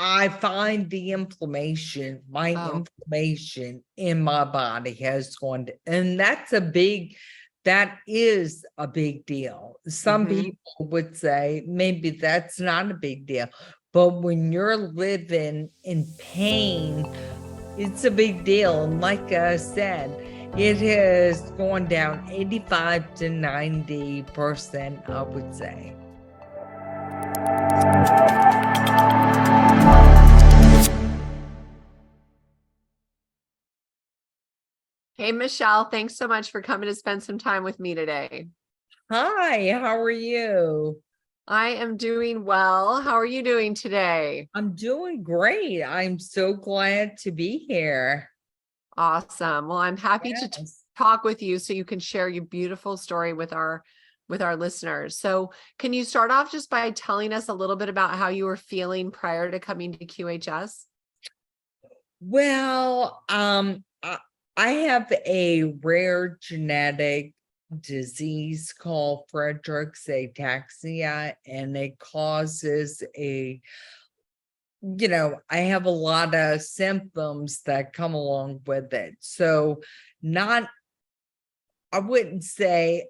I find the inflammation, my Oh, inflammation in my body has gone, and that is a big deal. Some mhm. people would say maybe that's not a big deal, but when you're living in pain, it's a big deal. And like I said, it has gone down 85 to 90%, I would say. Hey, Michelle, thanks so much for coming to spend some time with me today. Hi, how are you? I am doing well. How are you doing today? I'm doing great. I'm so glad to be here. Awesome. Well, I'm happy to Yes. talk with you so you can share your beautiful story with our listeners. So, can you start off just by telling us a little bit about how you were feeling prior to coming to QHS? Well, I have a rare genetic disease called Friedreich's ataxia, and it causes I have a lot of symptoms that come along with it. So, not, I wouldn't say,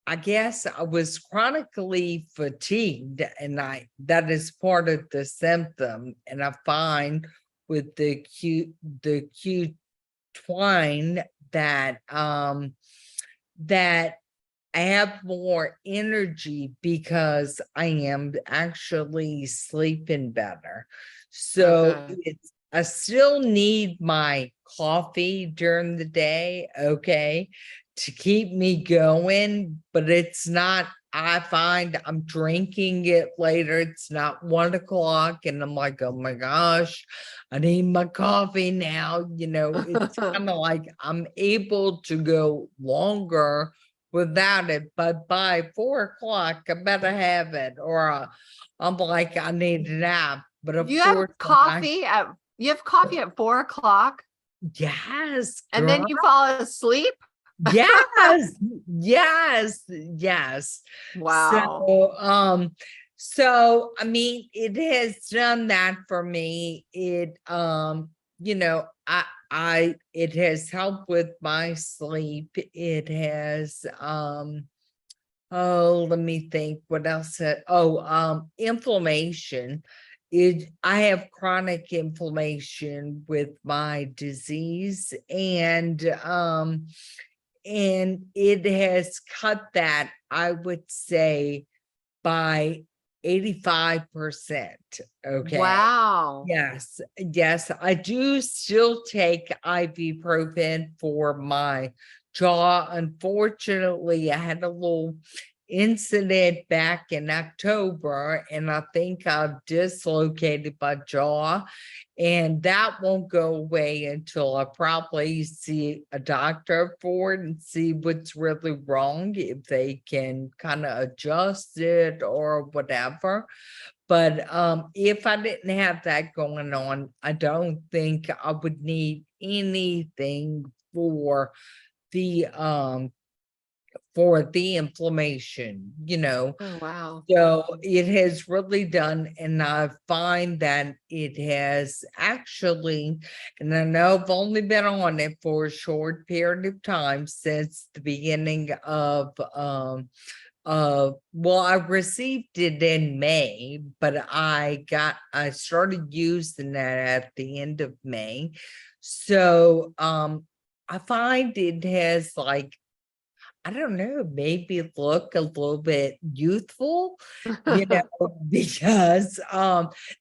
I guess I was chronically fatigued, and that is part of the symptom. And I find with the Q twine that I have more energy because I am actually sleeping better. So Okay. I still need my coffee during the day, okay, to keep me going, but it's not, I find I'm drinking it later. It's not 1 o'clock, and I'm like, oh my gosh, I need my coffee now. It's kind of like I'm able to go longer without it, but by 4 o'clock, I better have it, or I'm like, I need a nap. But of course, You have coffee at 4 o'clock yes, and then girl, you fall asleep? yes, yes, yes. Wow. So, I mean, it has done that for me. It has helped with my sleep. It has, oh, let me think what else. Inflammation. I have chronic inflammation with my disease, and it has cut that, I would say, by 85%. Okay. Wow. Yes, yes, I do still take ibuprofen for my jaw. Unfortunately, I had a little incident back in October, and I think I've dislocated my jaw, and that won't go away until I probably see a doctor for it and see what's really wrong, if they can kind of adjust it or whatever. But if I didn't have that going on, I don't think I would need anything the um for the inflammation. Oh, wow. So it has really done, and I find that it has actually, and I know I've only been on it for a short period of time since the beginning of well, I received it in May, but I started using that at the end of May. So I find it has, like, I don't know, maybe look a little bit youthful, because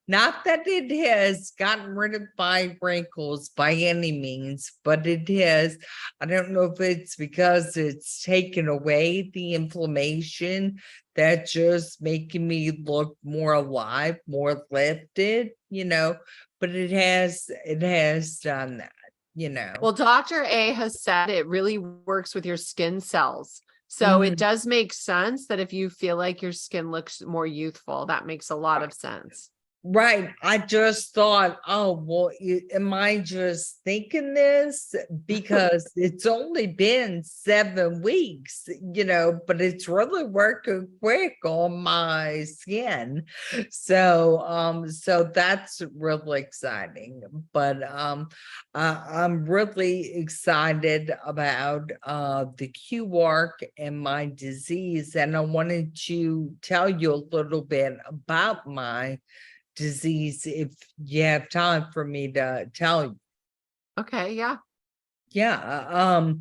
not that it has gotten rid of my wrinkles by any means, but it has, I don't know if it's because it's taken away the inflammation that just making me look more alive, more lifted, but it has done that. Well, Dr. A has said it really works with your skin cells. So it Mhm. does make sense that if you feel like your skin looks more youthful, that makes a lot of sense. Right. I just thought, oh, well, am I just thinking this? Because it's only been 7 weeks, but it's really working quick on my skin. So that's really exciting. But I'm really excited about the Q-arc and my disease. And I wanted to tell you a little bit about my disease if you have time for me to tell you. Okay, yeah. Yeah,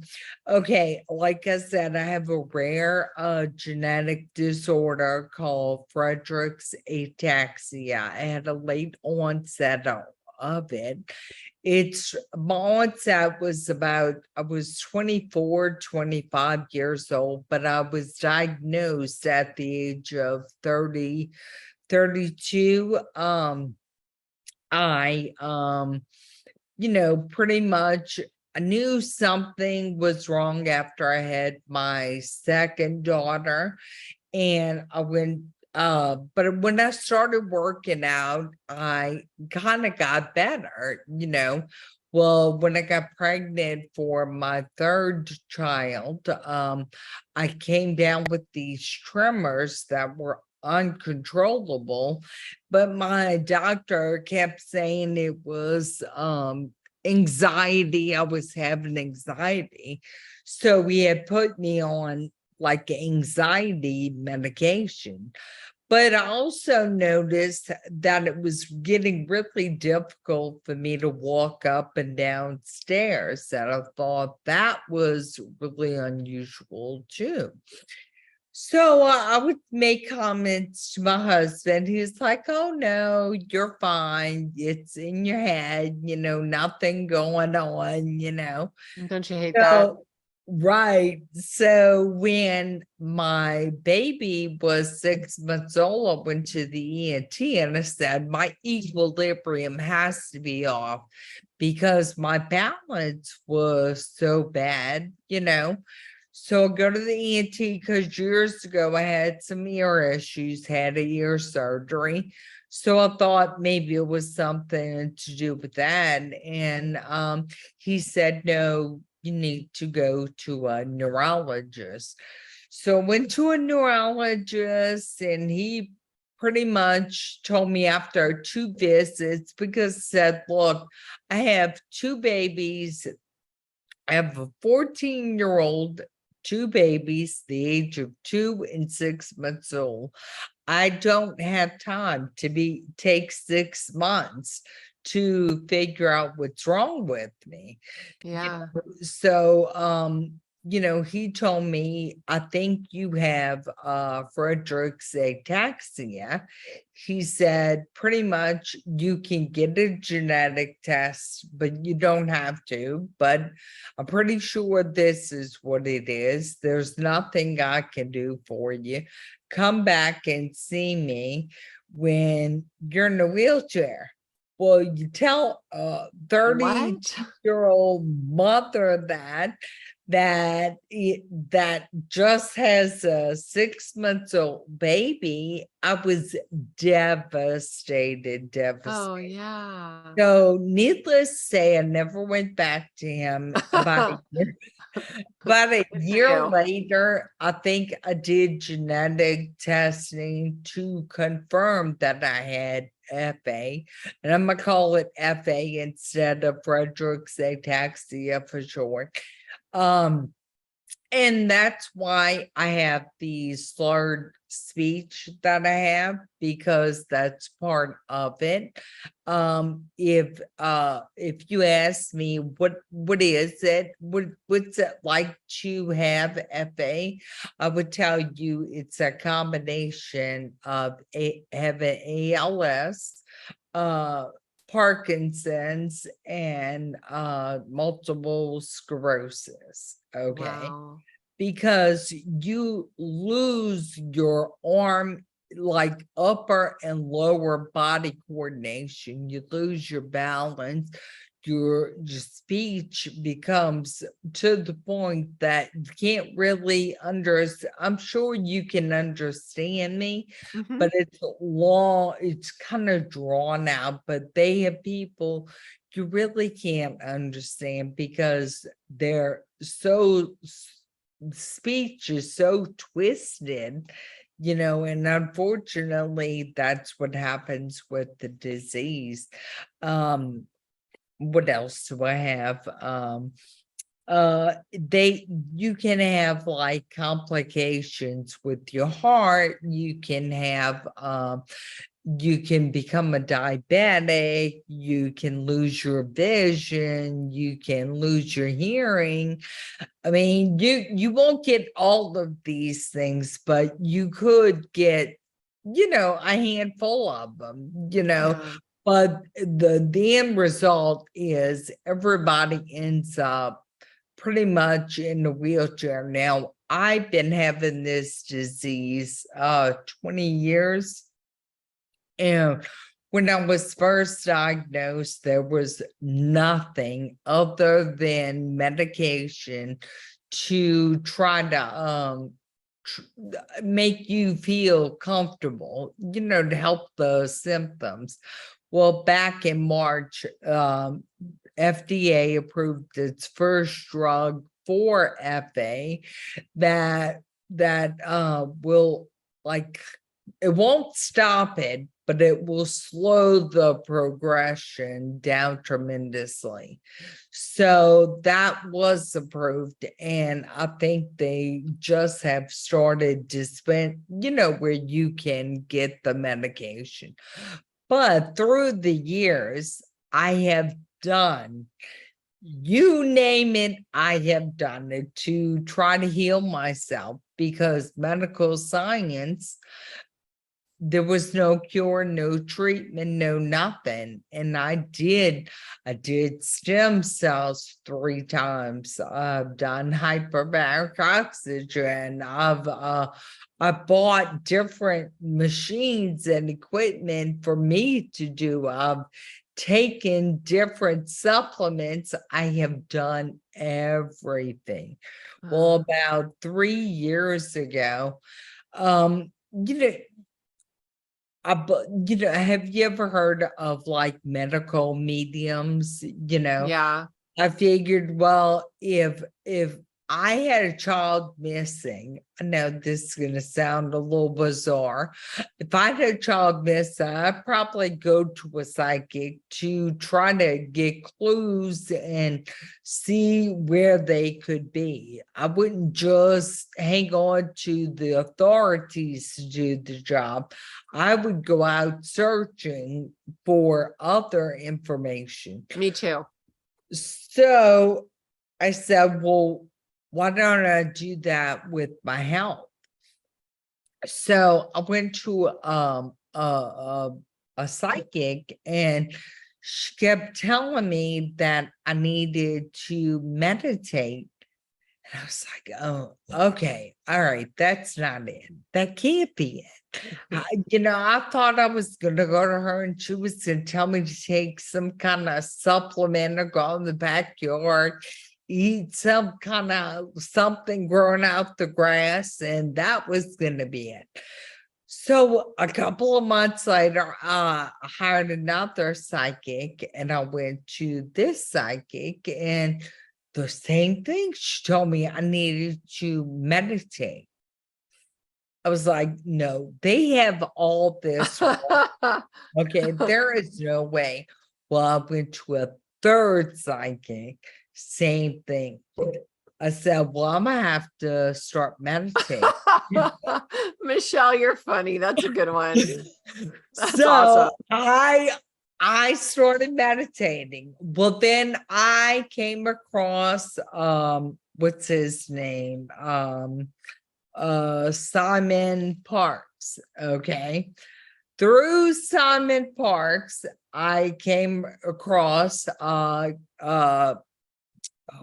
okay, like I said, I have a rare genetic disorder called Friedreich's ataxia. I had a late onset of it. My onset was I was 24, 25 years old, but I was diagnosed at the age of 30, 32. I pretty much I knew something was wrong after I had my second daughter, and I went but when I started working out, I kind of got better. Well, when I got pregnant for my third child, I came down with these tremors that were uncontrollable, but my doctor kept saying it was anxiety. I was having anxiety. So he had put me on like anxiety medication. But I also noticed that it was getting really difficult for me to walk up and down stairs. And I thought that was really unusual too. So I would make comments to my husband. He's like, oh, no, you're fine. It's in your head, nothing going on. Don't you hate that? So, right. So when my baby was 6 months old, I went to the ENT and I said, my equilibrium has to be off because my balance was so bad. So I go to the ENT because years ago I had some ear issues, had a ear surgery. So I thought maybe it was something to do with that. And he said, no, you need to go to a neurologist. So I went to a neurologist and he pretty much told me after 2 visits, because said, look, I have 2 babies. I have a 14-year-old, 2 babies, the age of 2 and 6 months old. I don't have time to take 6 months to figure out what's wrong with me. Yeah. So, he told me, I think you have Friedreich's ataxia. He said, pretty much you can get a genetic test, but you don't have to. But I'm pretty sure this is what it is. There's nothing I can do for you. Come back and see me when you're in a wheelchair. Well, you tell a What? 30-year-old mother that just has a 6 months old baby. I was devastated. Oh, yeah. So needless to say, I never went back to him about a year. But a Good for year you. later, I think I did genetic testing to confirm that I had FA, and I'm gonna call it FA instead of Friedreich's ataxia for short. And that's why I have the slurred speech that I have, because that's part of it. If you ask me what is it, what's it like to have FA, I would tell you it's a combination of having ALS, Parkinson's, and multiple sclerosis. Okay. Wow. Because you lose your arm, like upper and lower body coordination. You lose your balance. your speech becomes to the point that you can't really I'm sure you can understand me, Mhm. but it's long, it's kind of drawn out, but they have people you really can't understand because they're speech is so twisted, and unfortunately that's what happens with the disease. What else do I have? You can have like complications with your heart. You can become a diabetic, you can lose your vision, you can lose your hearing. I mean, you won't get all of these things, but you could get, a handful of them, Yeah. but the end result is everybody ends up pretty much in a wheelchair. Now, I've been having this disease 20 years. And when I was first diagnosed, there was nothing other than medication to try to tr- make you feel comfortable, to help the symptoms. Well, back in March, FDA approved its first drug for FA that will, like, it won't stop it, but it will slow the progression down tremendously. So that was approved, and I think they just have started dispense, where you can get the medication. But through the years, I have done, you name it, I have done it to try to heal myself because medical science, there was no cure, no treatment, no nothing. And I did stem cells 3 times. I've done hyperbaric oxygen. I bought different machines and equipment for me to do. I've taken different supplements. I have done everything. Well, Uh, about 3 years ago, um, you know, but have you ever heard of like medical mediums? yeah. I figured, well, if I had a child missing, I know this is gonna sound a little bizarre. If I had a child missing, I'd probably go to a psychic to try to get clues and see where they could be. I wouldn't just hang on to the authorities to do the job. I would go out searching for other information. Me too. So I said, well, why don't I do that with my health? So I went to a psychic, and she kept telling me that I needed to meditate. And I was like, oh, okay, all right, that's not it. That can't be it. I thought I was going to go to her and she was going to tell me to take some kind of supplement or go in the backyard, eat some kind of something growing out the grass, and that was going to be it. So a couple of months later, I hired another psychic and I went to this psychic, and the same thing. She told me I needed to meditate. I was like, no, they have all this wrong. Okay, there is no way. Well, I went to a third psychic, same thing. I said, well, I'm gonna have to start meditating. Michelle, you're funny. That's a good one. That's awesome. So I started meditating. Well, then I came across what's his name? Simon Parks. Okay. Through Simon Parks, I came across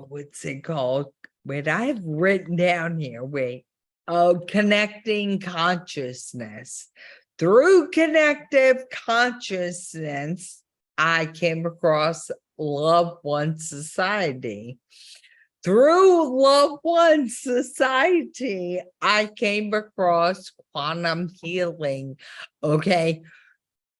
what's it called? Wait, I have written down here. Wait. Oh, connecting consciousness. Through connective consciousness, I came across Love One Society. Through Love One Society, I came across quantum healing. Okay.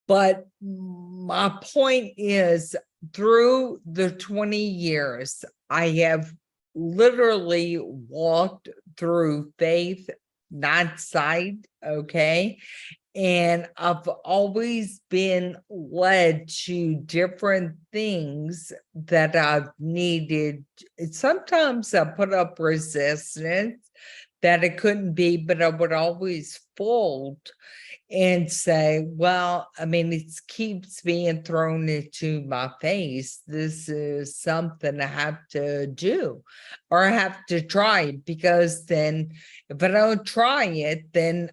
But my point is, through the 20 years, I have literally walked through faith, not sight. Okay. And I've always been led to different things that I've needed. Sometimes I put up resistance that it couldn't be, but I would always fold and say, well, I mean, it keeps being thrown into my face. This is something I have to do, or I have to try it, because then if I don't try it, then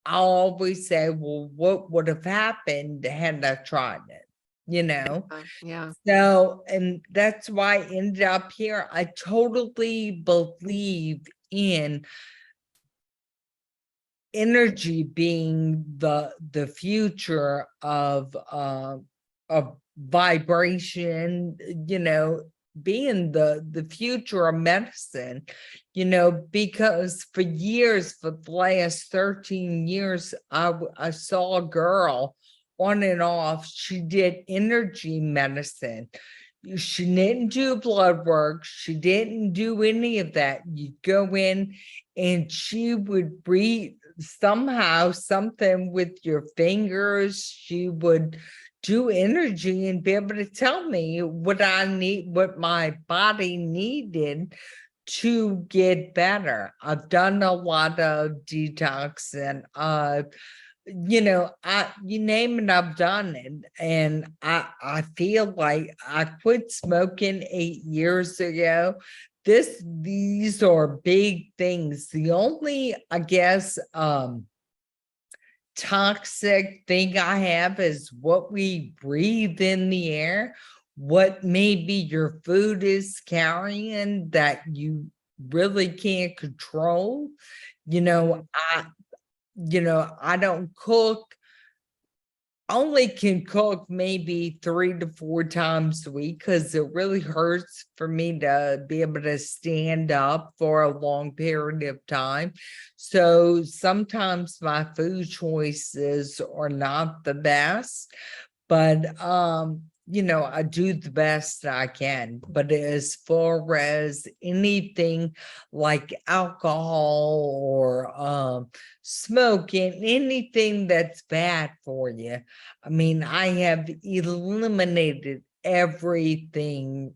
I'll always say, well, what would have happened had I tried it? You know? Yeah. So, and that's why I ended up here. I totally believe in energy being the future of vibration, being the future of medicine, because for years, for the last 13 years, I saw a girl on and off. She did energy medicine. She didn't do blood work. She didn't do any of that. You'd go in and she would breathe somehow something with your fingers. She would do energy and be able to tell me what I need, what my body needed to get better. I've done a lot of detox, and you name it, I've done it. And I feel like I quit smoking 8 years ago. These are big things. The only, I guess, toxic thing I have is what we breathe in the air, what maybe your food is carrying that you really can't control. I don't cook. Only can cook maybe 3 to 4 times a week, because it really hurts for me to be able to stand up for a long period of time. So sometimes my food choices are not the best, but I do the best I can. But as far as anything like alcohol or smoking, anything that's bad for you, I mean, I have eliminated everything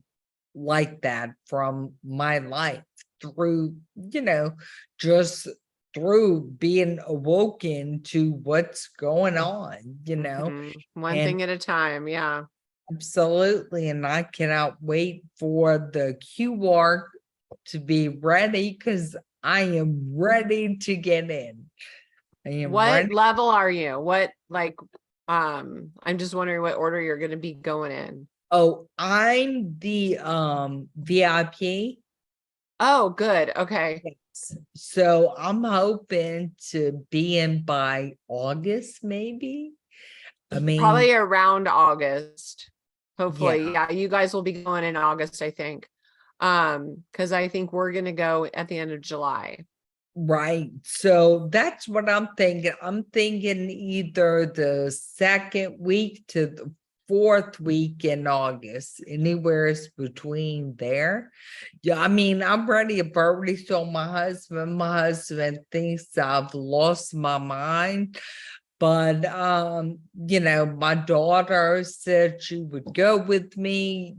like that from my life through, just through being awoken to what's going on, One and thing at a time. Yeah. absolutely. And I cannot wait for the QR to be ready, because I am ready to get in. I am What ready. level are you? I'm just wondering what order you're going to be going in. Oh, I'm the VIP. Oh, good. Okay. So I'm hoping to be in by August, maybe. I mean, Probably around August. Hopefully. yeah. Yeah, you guys will be going in August, I think. Because I think we're gonna go at the end of July. Right. So that's what I'm thinking. I'm thinking either the second week to the fourth week in August, anywhere between there. Yeah, I mean, I'm ready. I've already told my husband. My husband thinks I've lost my mind. But my daughter said she would go with me,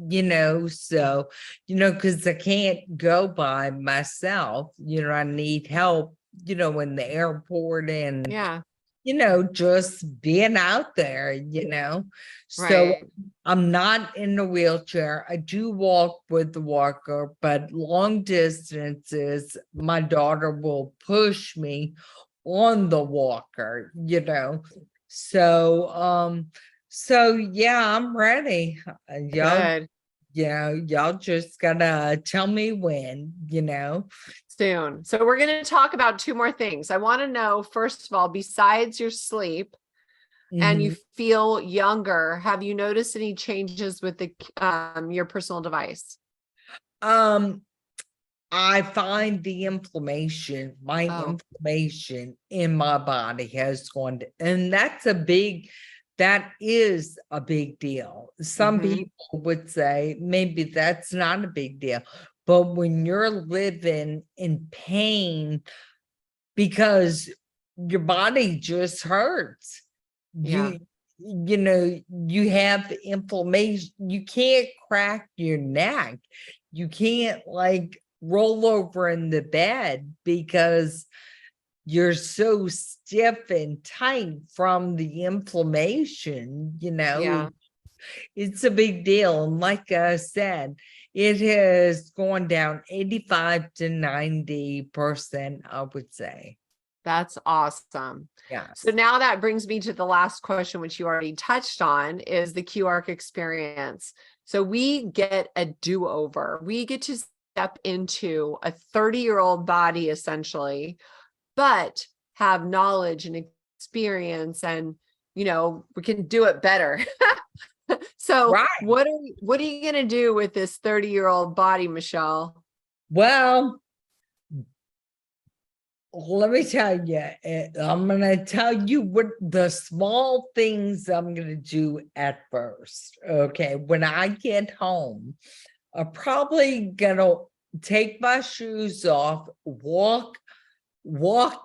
so, because I can't go by myself, I need help, in the airport, and Yeah, just being out there, So right. I'm not in a wheelchair. I do walk with the walker, but long distances, my daughter will push me on the walker, So yeah, I'm ready. Good. Y'all just gotta tell me when, Soon. So we're gonna talk about two more things. I want to know, first of all, besides your sleep, and you Mhm. feel younger. Have you noticed any changes with the your personal device? Um, I find my Oh, inflammation in my body has gone, and that is a big deal. Some mm-hmm. people would say maybe that's not a big deal, but when you're living in pain because your body just hurts, Yeah, you have inflammation, you can't crack your neck, you can't like roll over in the bed because you're so stiff and tight from the inflammation. yeah. It's a big deal, and like I said, it has gone down 85 to 90%, I would say. That's awesome. So Yes. now that brings me to the last question, which you already touched on, is the QARC experience. So we get a do-over. We get to step into a 30-year-old body essentially, but have knowledge and experience, and we can do it better. So Right. what are you going to do with this 30-year-old body, Michelle? Well, let me tell you, I'm going to tell you what the small things I'm going to do at first. Okay. When I get home, I'm probably going to take my shoes off, walk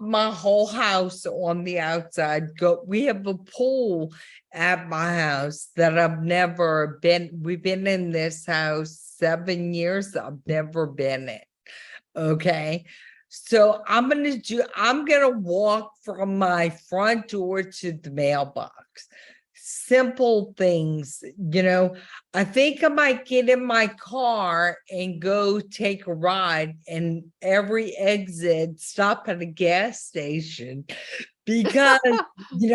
my whole house on the outside. We have a pool at my house that I've never been. We've been in this house 7 years. I've never been in. Okay. So I'm gonna walk from my front door to the mailbox. Simple things, I think I might get in my car and go take a ride, and every exit stop at a gas station because we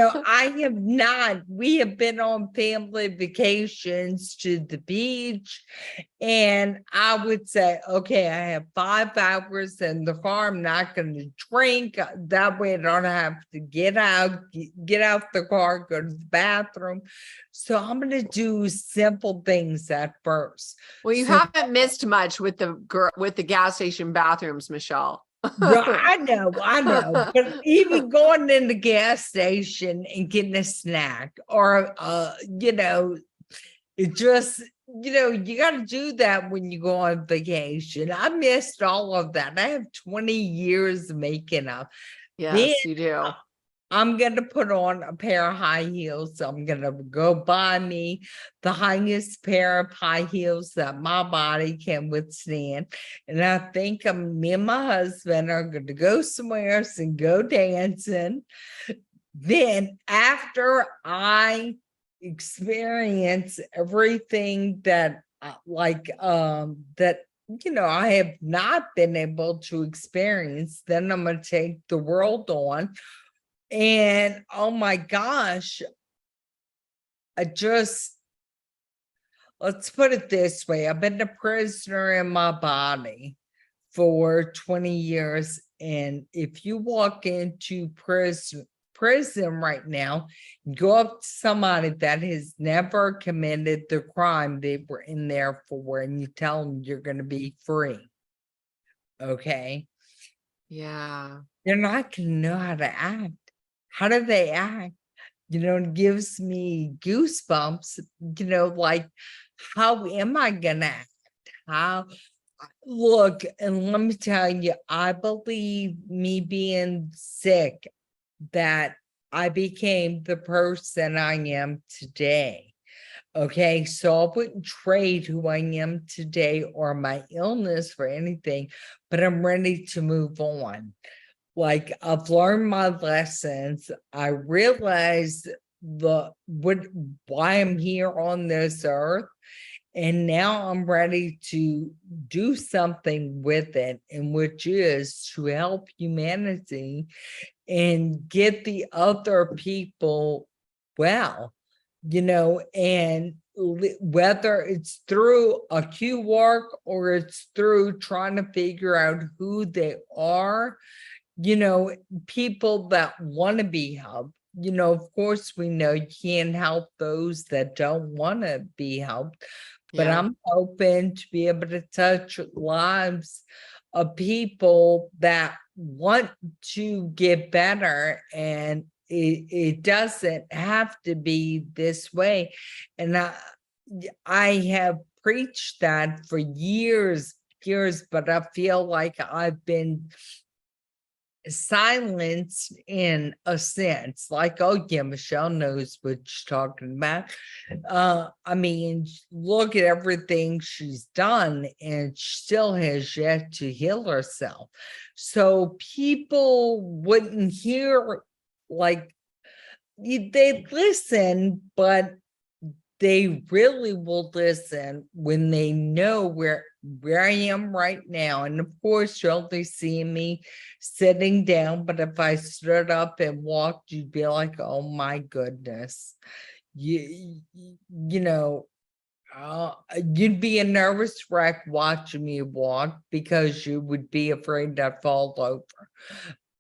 have been on family vacations to the beach, and I would say, okay, I have 5 hours in the car. I'm not going to drink. That way I don't have to get out the car, go to the bathroom. So I'm going to do simple things at first. Well, you So haven't missed much with the gas station bathrooms, Michelle. yeah, I know. But even going in the gas station and getting a snack or, it just, you got to do that when you go on vacation. I missed all of that. I have 20 years making up. Then Yes, you do. I'm going to put on a pair of high heels. I'm going to go buy me the highest pair of high heels that my body can withstand. And I think me and my husband are going to go somewhere else and go dancing. Then after I experience everything that I have not been able to experience, then I'm going to take the world on. And oh my gosh, let's put it this way. I've been a prisoner in my body for 20 years. And if you walk into prison right now, go up to somebody that has never committed the crime they were in there for, and you tell them you're going to be free. Okay. Yeah. They're not going to know how to act. How do they act? It gives me goosebumps, like, how am I gonna act? How Look, and let me tell you, I believe me being sick that I became the person I am today. Okay, so I wouldn't trade who I am today or my illness for anything, but I'm ready to move on. Like, I've learned my lessons. I realized why I'm here on this earth. And now I'm ready to do something with it, and which is to help humanity and get the other people well, and whether it's through a Q work or it's through trying to figure out who they are, people that want to be helped, of course, we know you can't help those that don't want to be helped, but Yeah. I'm hoping to be able to touch lives of people that want to get better, and it doesn't have to be this way. And I have preached that for years, but I feel like I've been silenced in a sense, like, oh yeah, Michelle knows what she's talking about. I mean, look at everything she's done, and she still has yet to heal herself. So people wouldn't hear, like, they listen, but they really will listen when they know where I am right now. And of course, you'll only see me sitting down, but if I stood up and walked, you'd be like, oh my goodness. You know, you'd be a nervous wreck watching me walk because you would be afraid I'd fall over.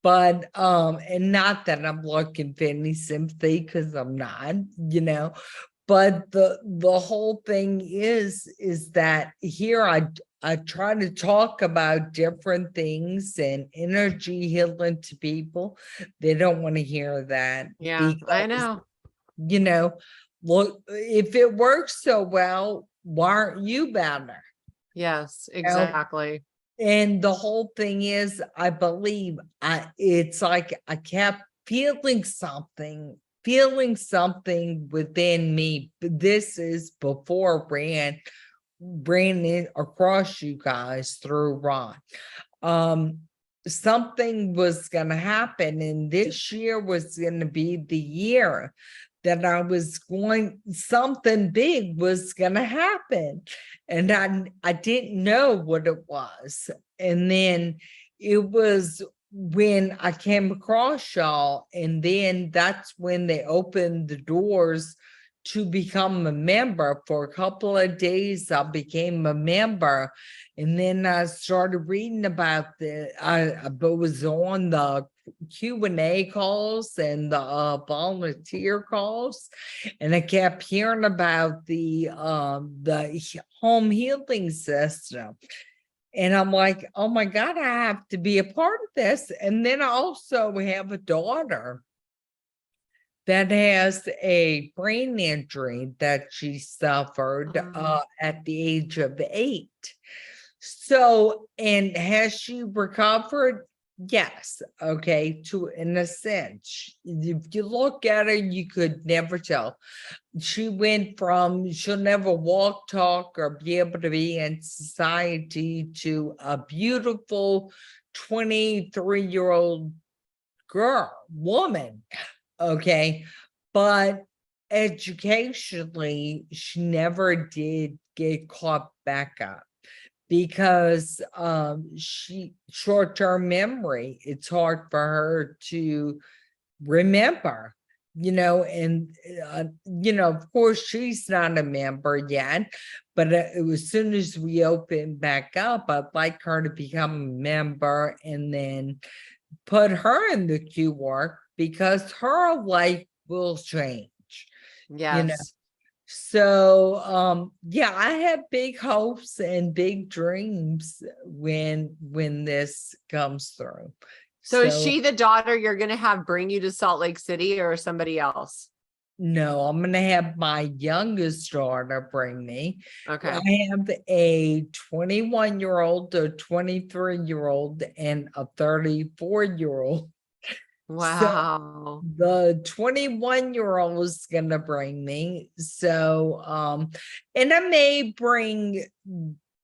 But and not that I'm looking for any sympathy, because I'm not, but the whole thing is that here I try to talk about different things and energy healing to people. They don't want to hear that Yeah, I because, know. you know, look, if it works so well, why aren't you better? Yes, You know? exactly. And the whole thing is, I believe it's like I kept feeling something within me. This is before ran it across you guys through Ron. Um, Something was gonna happen, and this year was gonna be the year that something big was gonna happen. And I didn't know what it was. And then it was when I came across y'all, and then that's when they opened the doors to become a member. For a couple of days, I became a member, and then I started reading about I was on the Q&A calls and the volunteer calls, and I kept hearing about the home healing system. And I'm like, oh my God, I have to be a part of this. And then I also have a daughter that has a brain injury that she suffered at the age of 8. So, and has she recovered? Yes. Okay. To in a sense, if you look at her, you could never tell. She went from she'll never walk, talk, or be able to be in society to a beautiful 23-year-old woman. Okay. But educationally, she never did get caught back up because she short-term memory, it's hard for her to remember, and of course she's not a member yet, but as soon as we open back up, I'd like her to become a member and then put her in the Q work, because her life will change, you know. Yes. So yeah, I have big hopes and big dreams when this comes through. So is So she the daughter you're going to have bring you to Salt Lake City, or somebody else? no, I'm gonna have my youngest daughter bring me. Okay. I have a 21-year-old, a 23-year-old, and a 34-year-old. So Wow. the 21-year-old is gonna bring me. So and I may bring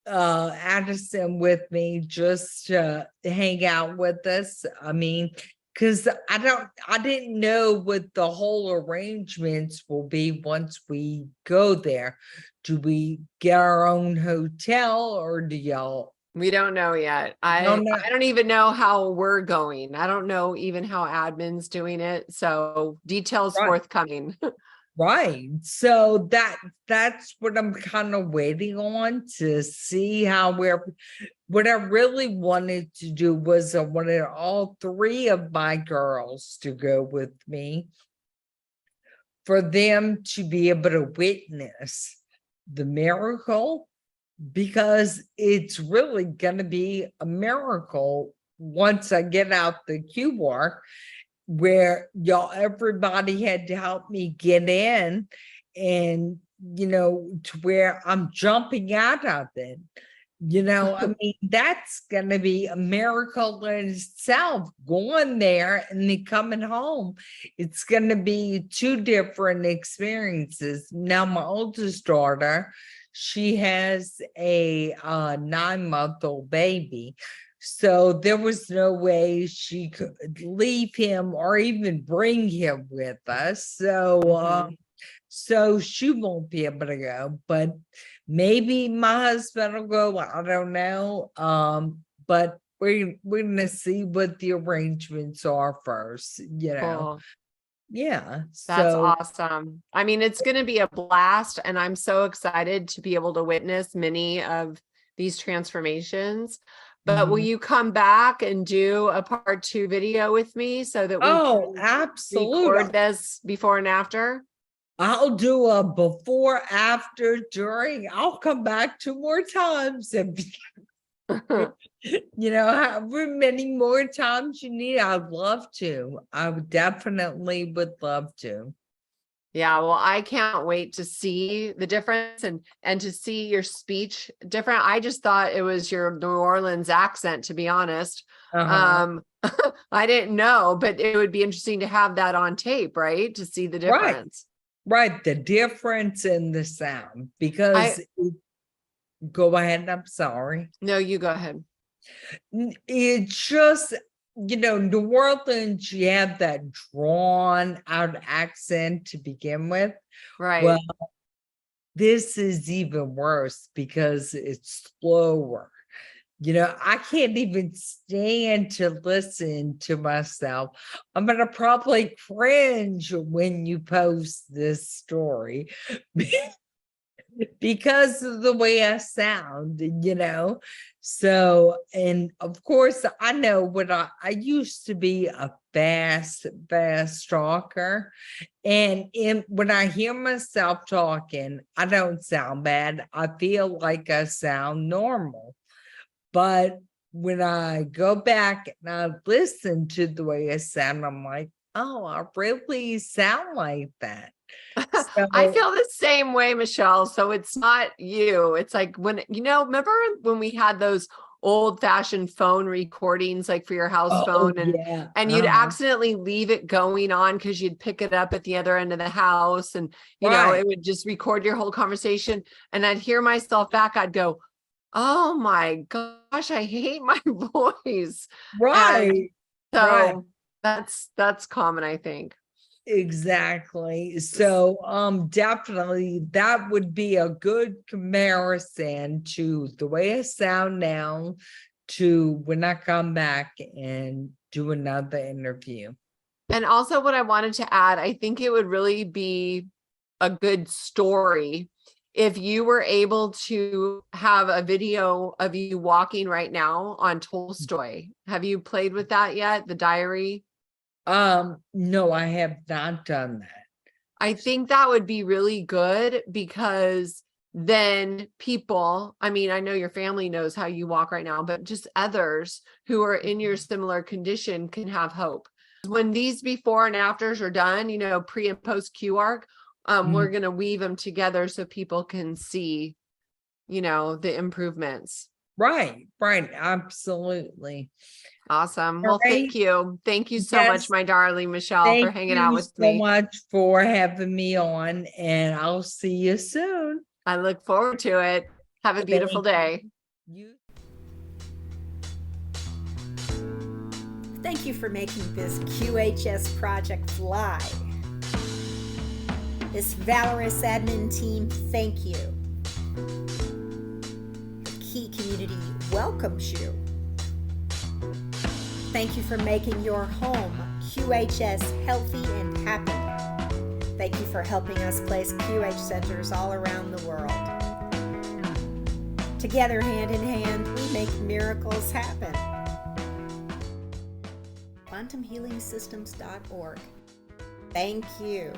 Addison with me just to hang out with us. I mean, because I didn't know what the whole arrangements will be once we go there. Do we get our own hotel, or do y'all? We don't know yet. No, no. I don't even know how we're going. I don't know even how admin's doing it. So details Right. forthcoming. Right. So that's what I'm kind of waiting on to see how what I really wanted to do was I wanted all 3 of my girls to go with me. for them to be able to witness the miracle, because it's really going to be a miracle once I get out the QR, where everybody had to help me get in, and to where I'm jumping out of it. I mean, that's gonna be a miracle in itself, going there and then coming home. It's gonna be two different experiences. Now, my oldest daughter, she has a 9-month-old baby. So there was no way she could leave him or even bring him with us. So she won't be able to go, but maybe my husband will go. I don't know. But we're gonna see what the arrangements are first, Cool. Yeah. That's So awesome. I mean, it's going to be a blast, and I'm so excited to be able to witness many of these transformations. But will you come back and do a part 2 video with me so that we can absolutely record this before and after? I'll do a before, after, during. I'll come back 2 more times, and however many more times you need, I'd love to. I would definitely love to. Yeah, well, I can't wait to see the difference and to see your speech different. I just thought it was your New Orleans accent, to be honest. I didn't know, but it would be interesting to have that on tape, right? To see the difference. Right, the difference in the sound, because go ahead, I'm sorry. No, you go ahead. It's just, New Orleans, you have that drawn out accent to begin with. Right. Well, this is even worse because it's slower. I can't even stand to listen to myself. I'm going to probably cringe when you post this story because of the way I sound, So, and of course, I know when I used to be a fast talker. And when I hear myself talking, I don't sound bad. I feel like I sound normal. But when I go back and I listen to the way I sound, I'm like, oh, I really sound like that. I feel the same way, Michelle. So it's not you. It's like when, remember when we had those old-fashioned phone recordings, like for your house phone, and you'd accidentally leave it going on because you'd pick it up at the other end of the house, and it would just record your whole conversation. And I'd hear myself back. I'd go, oh my gosh, I hate my voice. Right. And so that's common, I think. Exactly. So definitely that would be a good comparison to the way I sound now to when I come back and do another interview. And also what I wanted to add, I think it would really be a good story if you were able to have a video of you walking right now on Tolstoy. Have you played with that yet? The diary? No, I have not done that. I think that would be really good, because then people, I mean, I know your family knows how you walk right now, but just others who are in your similar condition can have hope. When these before and afters are done, pre and post QR, we're going to weave them together so people can see, the improvements. Right. Absolutely. Awesome. Well, thank you. Thank you so much, my darling Michelle, for hanging out with me. Thank you so much for having me on, and I'll see you soon. I look forward to it. Have a beautiful day. Thank you for making this QHS project fly. This valorous admin team, thank you. The Key community welcomes you. Thank you for making your home QHS healthy and happy. Thank you for helping us place QH centers all around the world. Together, hand in hand, we make miracles happen. QuantumHealingSystems.org. Thank you.